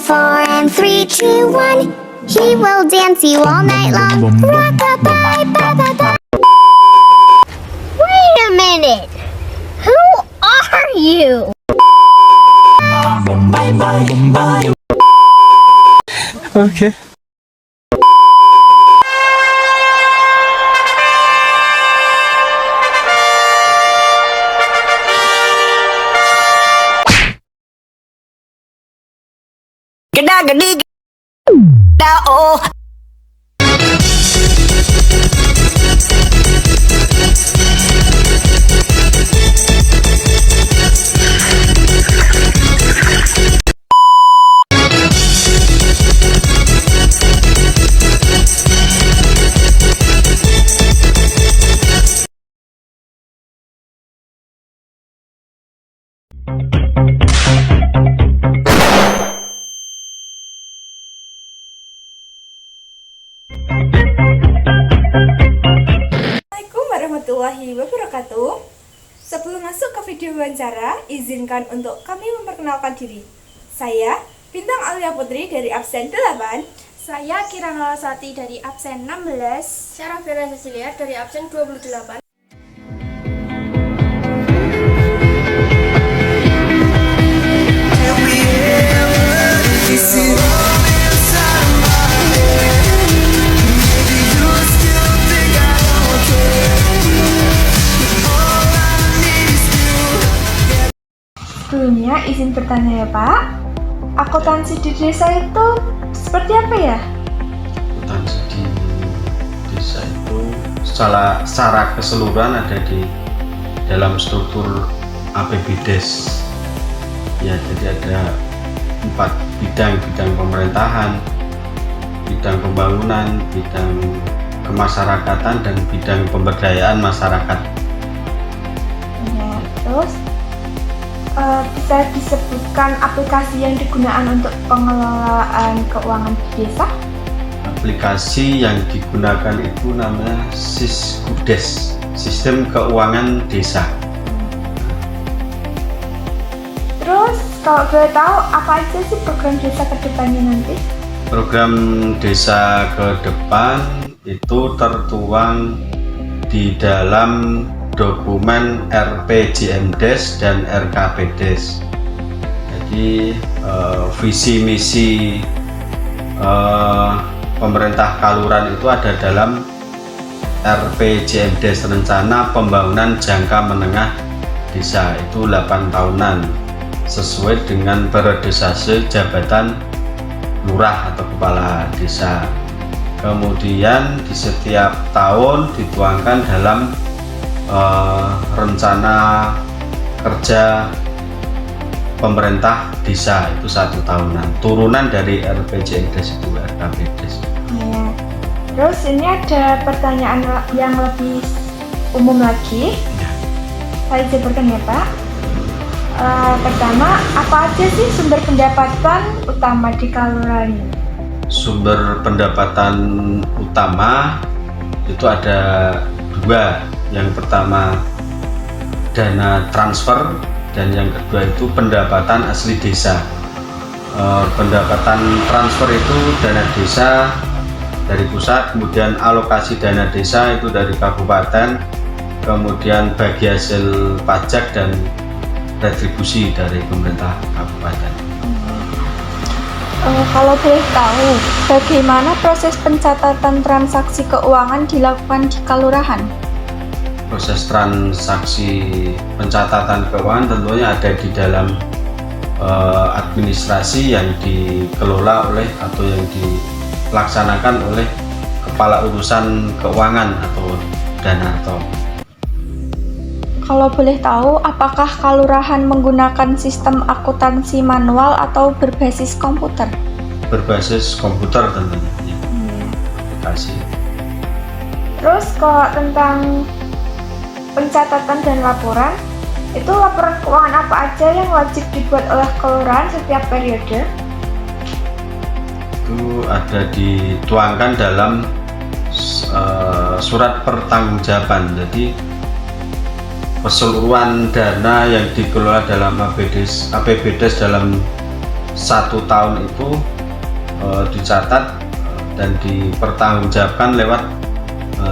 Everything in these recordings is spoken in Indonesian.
4 and 3, 2, 1. He will dance you all night long. Rock-a-bye, bye-bye-bye. Wait a minute. Who are you? Okay. Geda gedi da oh. Assalamualaikum warahmatullahi wabarakatuh. Sebelum masuk ke video wawancara, izinkan untuk kami memperkenalkan diri. Saya Bintang Alia Putri dari absen 8. Saya Kirana Lasati dari absen 16. Saya Rafiana Cecilia dari absen 28. Sebelumnya izin bertanya ya Pak, akuntansi di desa itu seperti apa ya? Akuntansi di desa itu secara keseluruhan ada di dalam struktur APBDes. Ya, jadi ada 4 bidang pemerintahan, bidang pembangunan, bidang kemasyarakatan, dan bidang pemberdayaan masyarakat. Ya, terus bisa disebutkan aplikasi yang digunakan untuk pengelolaan keuangan di desa? Aplikasi yang digunakan itu namanya Siskudes, Sistem Keuangan Desa. Terus kalau boleh tahu apa aja sih program desa ke depannya nanti? Program desa ke depan itu tertuang di dalam dokumen RPJMDes dan RKPDes. Jadi visi misi pemerintah Kaluran itu ada dalam RPJMDes, Rencana Pembangunan Jangka Menengah Desa, itu 8 tahunan sesuai dengan periodisasi jabatan lurah atau kepala desa. Kemudian di setiap tahun dituangkan dalam rencana kerja pemerintah desa, itu 1 tahunan, turunan dari RPJMDes itu RKPDes. Ya. Terus ini ada pertanyaan yang lebih umum lagi. Ya. Saya jabarkan ya Pak. Pertama, apa aja sih sumber pendapatan utama di Kaluran? Sumber pendapatan utama itu ada 2. Yang pertama dana transfer, dan yang kedua itu pendapatan asli desa. Pendapatan transfer itu dana desa dari pusat, kemudian alokasi dana desa itu dari kabupaten, kemudian bagi hasil pajak dan retribusi dari pemerintah kabupaten. Kalau boleh tahu, bagaimana proses pencatatan transaksi keuangan dilakukan di Kalurahan? Proses transaksi pencatatan keuangan tentunya ada di dalam administrasi yang dikelola oleh atau yang dilaksanakan oleh Kepala Urusan Keuangan atau Danarto. Kalau boleh tahu, apakah Kalurahan menggunakan sistem akuntansi manual atau berbasis komputer? Berbasis komputer tentunya, ya. Aplikasi. Terus kalau tentang pencatatan dan laporan, itu laporan keuangan apa aja yang wajib dibuat oleh kelurahan setiap periode? Itu ada dituangkan dalam surat pertanggungjawaban. Jadi keseluruhan dana yang dikelola dalam APBDes dalam 1 tahun itu dicatat dan dipertanggungjawabkan lewat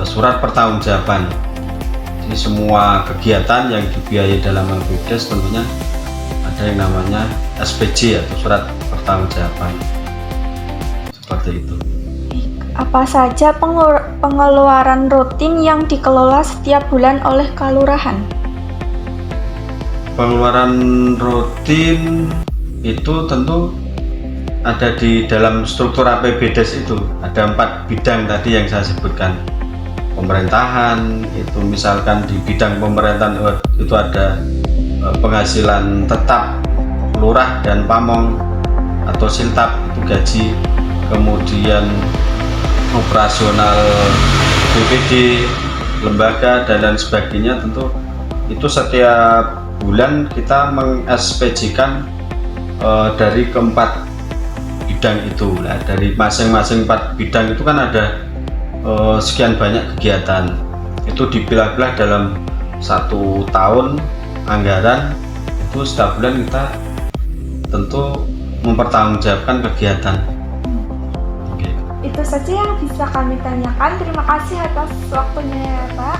surat pertanggungjawaban. Jadi semua kegiatan yang dibiayai dalam LPDes tentunya ada yang namanya SPJ atau surat pertanggungjawaban. Seperti itu. Apa saja pengeluaran rutin yang dikelola setiap bulan oleh kelurahan? Pengeluaran rutin itu tentu ada di dalam struktur APBDes itu. Ada 4 bidang tadi yang saya sebutkan. Pemerintahan, itu misalkan di bidang pemerintahan itu ada penghasilan tetap lurah dan pamong atau siltap, itu gaji. Kemudian operasional BPD, lembaga dan lain sebagainya, tentu itu setiap bulan kita meng-SPJ-kan dari keempat bidang itu. Nah, dari masing-masing 4 bidang itu kan ada sekian banyak kegiatan. Itu dipilah-pilah dalam 1 tahun anggaran, itu setiap bulan kita tentu mempertanggungjawabkan kegiatan. Itu saja yang bisa kami tanyakan. Terima kasih atas waktunya ya Pak.